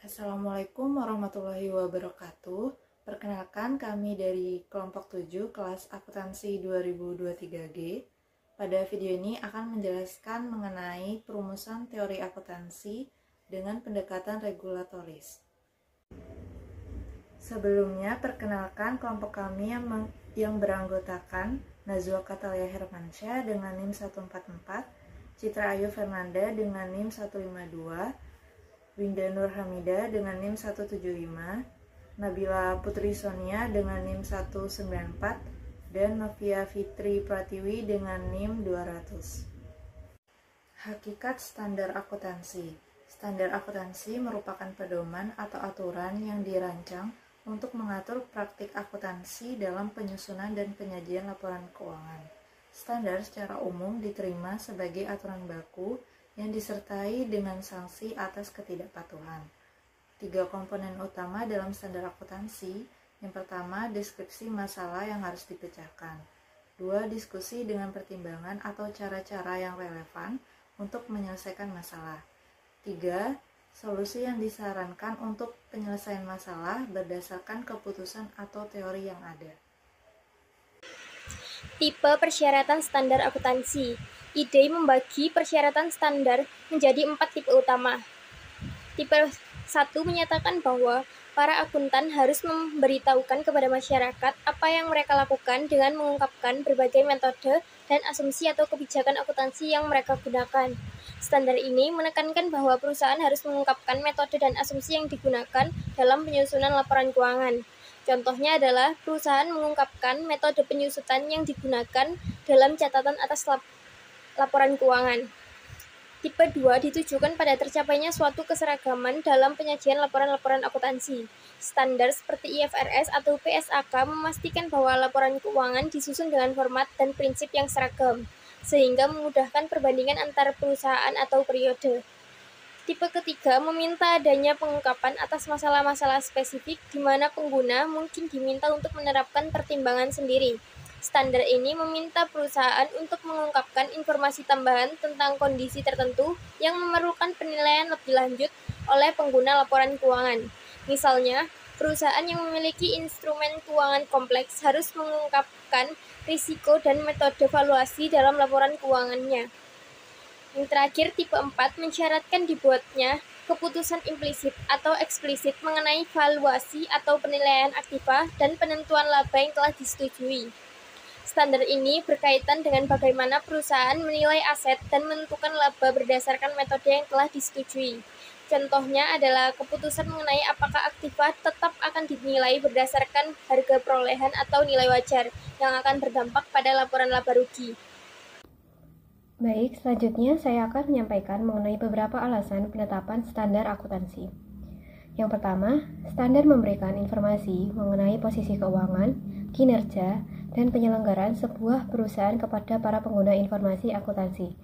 Assalamualaikum warahmatullahi wabarakatuh. Perkenalkan kami dari kelompok 7 kelas akuntansi 2023G. Pada video ini akan menjelaskan mengenai perumusan teori akuntansi dengan pendekatan regulatoris. Sebelumnya, perkenalkan kelompok kami yang beranggotakan Nazwa Katalia Hermansyah dengan NIM 144, Citra Ayu Fernanda dengan NIM 152, Winda Nur Hamida dengan NIM 175, Nabila Putri Sonia dengan NIM 194, dan Novia Fitri Pratiwi dengan NIM 200. Hakikat standar akuntansi. Standar akuntansi merupakan pedoman atau aturan yang dirancang untuk mengatur praktik akuntansi dalam penyusunan dan penyajian laporan keuangan. Standar secara umum diterima sebagai aturan baku yang disertai dengan sanksi atas ketidakpatuhan. 3 komponen utama dalam standar akuntansi. Yang pertama, deskripsi masalah yang harus dipecahkan. 2, diskusi dengan pertimbangan atau cara-cara yang relevan untuk menyelesaikan masalah. 3, solusi yang disarankan untuk penyelesaian masalah berdasarkan keputusan atau teori yang ada. Tipe persyaratan standar akuntansi. IDEI membagi persyaratan standar menjadi 4 tipe utama. Tipe 1 menyatakan bahwa para akuntan harus memberitahukan kepada masyarakat apa yang mereka lakukan dengan mengungkapkan berbagai metode dan asumsi atau kebijakan akuntansi yang mereka gunakan. Standar ini menekankan bahwa perusahaan harus mengungkapkan metode dan asumsi yang digunakan dalam penyusunan laporan keuangan. Contohnya adalah perusahaan mengungkapkan metode penyusutan yang digunakan dalam catatan atas laporan keuangan. Tipe 2 ditujukan pada tercapainya suatu keseragaman dalam penyajian laporan-laporan akuntansi. Standar seperti IFRS atau PSAK memastikan bahwa laporan keuangan disusun dengan format dan prinsip yang seragam, sehingga memudahkan perbandingan antar perusahaan atau periode. Tipe ketiga meminta adanya pengungkapan atas masalah-masalah spesifik di mana pengguna mungkin diminta untuk menerapkan pertimbangan sendiri. Standar ini meminta perusahaan untuk mengungkapkan informasi tambahan tentang kondisi tertentu yang memerlukan penilaian lebih lanjut oleh pengguna laporan keuangan. Misalnya, perusahaan yang memiliki instrumen keuangan kompleks harus mengungkapkan risiko dan metode valuasi dalam laporan keuangannya. Yang terakhir, tipe 4 mensyaratkan dibuatnya keputusan implisit atau eksplisit mengenai valuasi atau penilaian aktiva dan penentuan laba yang telah disetujui. Standar ini berkaitan dengan bagaimana perusahaan menilai aset dan menentukan laba berdasarkan metode yang telah disetujui. Contohnya adalah keputusan mengenai apakah aktiva tetap akan dinilai berdasarkan harga perolehan atau nilai wajar yang akan berdampak pada laporan laba rugi. Baik, selanjutnya saya akan menyampaikan mengenai beberapa alasan penetapan standar akuntansi. Yang pertama, standar memberikan informasi mengenai posisi keuangan, kinerja, dan penyelenggaraan sebuah perusahaan kepada para pengguna informasi akuntansi.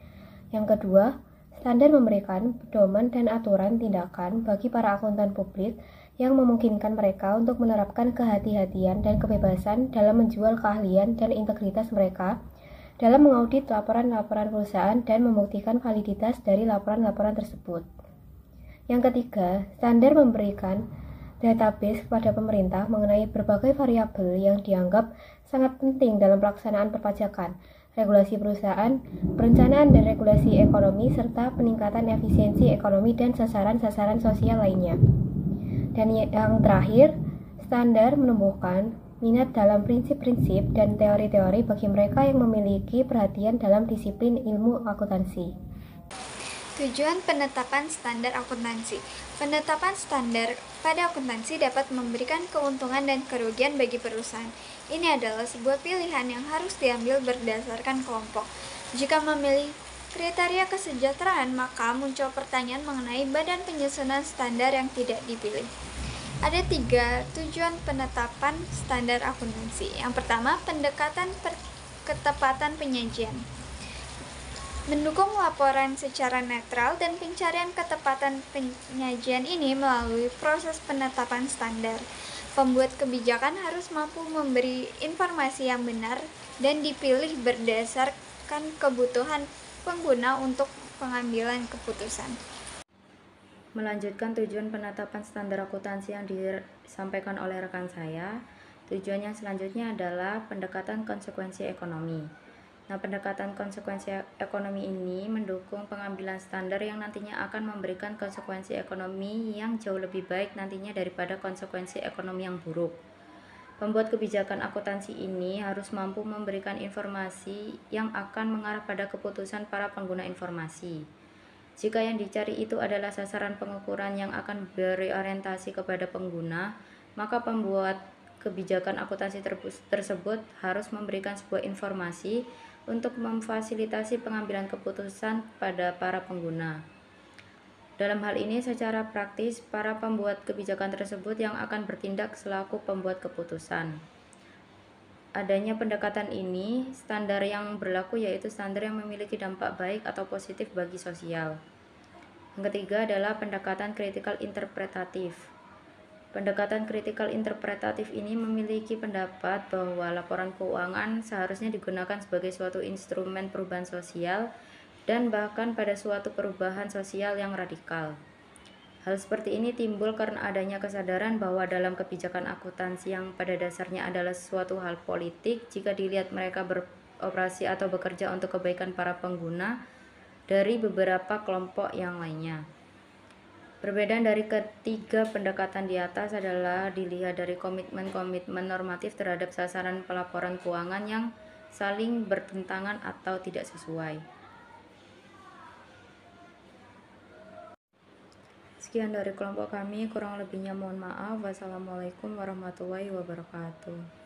Yang kedua, standar memberikan pedoman dan aturan tindakan bagi para akuntan publik yang memungkinkan mereka untuk menerapkan kehati-hatian dan kebebasan dalam menjual keahlian dan integritas mereka dalam mengaudit laporan-laporan perusahaan dan membuktikan validitas dari laporan-laporan tersebut. Yang ketiga, standar memberikan database kepada pemerintah mengenai berbagai variabel yang dianggap sangat penting dalam pelaksanaan perpajakan, regulasi perusahaan, perencanaan dan regulasi ekonomi, serta peningkatan efisiensi ekonomi dan sasaran-sasaran sosial lainnya. Dan yang terakhir, standar menumbuhkan minat dalam prinsip-prinsip dan teori-teori bagi mereka yang memiliki perhatian dalam disiplin ilmu akuntansi. Tujuan penetapan standar akuntansi. Penetapan standar pada akuntansi dapat memberikan keuntungan dan kerugian bagi perusahaan. Ini adalah sebuah pilihan yang harus diambil berdasarkan kelompok. Jika memilih kriteria kesejahteraan, maka muncul pertanyaan mengenai badan penyusunan standar yang tidak dipilih. Ada 3 tujuan penetapan standar akuntansi. Yang pertama, pendekatan ketepatan penyajian. Mendukung laporan secara netral dan pencarian ketepatan penyajian ini melalui proses penetapan standar. Pembuat kebijakan harus mampu memberi informasi yang benar dan dipilih berdasarkan kebutuhan pengguna untuk pengambilan keputusan. melanjutkan tujuan penetapan standar akuntansi yang disampaikan oleh rekan saya. Tujuan yang selanjutnya adalah pendekatan konsekuensi ekonomi. Nah, pendekatan konsekuensi ekonomi ini mendukung pengambilan standar yang nantinya akan memberikan konsekuensi ekonomi yang jauh lebih baik nantinya daripada konsekuensi ekonomi yang buruk. Pembuat kebijakan akuntansi ini harus mampu memberikan informasi yang akan mengarah pada keputusan para pengguna informasi. Jika yang dicari itu adalah sasaran pengukuran yang akan berorientasi kepada pengguna, maka pembuat kebijakan akuntansi tersebut harus memberikan sebuah informasi untuk memfasilitasi pengambilan keputusan pada para pengguna. Dalam hal ini, secara praktis, para pembuat kebijakan tersebut yang akan bertindak selaku pembuat keputusan. Adanya pendekatan ini, standar yang berlaku yaitu standar yang memiliki dampak baik atau positif bagi sosial. Yang ketiga adalah pendekatan kritikal interpretatif. Pendekatan kritikal interpretatif ini memiliki pendapat bahwa laporan keuangan seharusnya digunakan sebagai suatu instrumen perubahan sosial dan bahkan pada suatu perubahan sosial yang radikal. Hal seperti ini timbul karena adanya kesadaran bahwa dalam kebijakan akuntansi yang pada dasarnya adalah suatu hal politik, jika dilihat mereka beroperasi atau bekerja untuk kebaikan para pengguna dari beberapa kelompok yang lainnya. Perbedaan dari ketiga pendekatan di atas adalah dilihat dari komitmen-komitmen normatif terhadap sasaran pelaporan keuangan yang saling bertentangan atau tidak sesuai. Sekian dari kelompok kami, kurang lebihnya mohon maaf. Wassalamualaikum warahmatullahi wabarakatuh.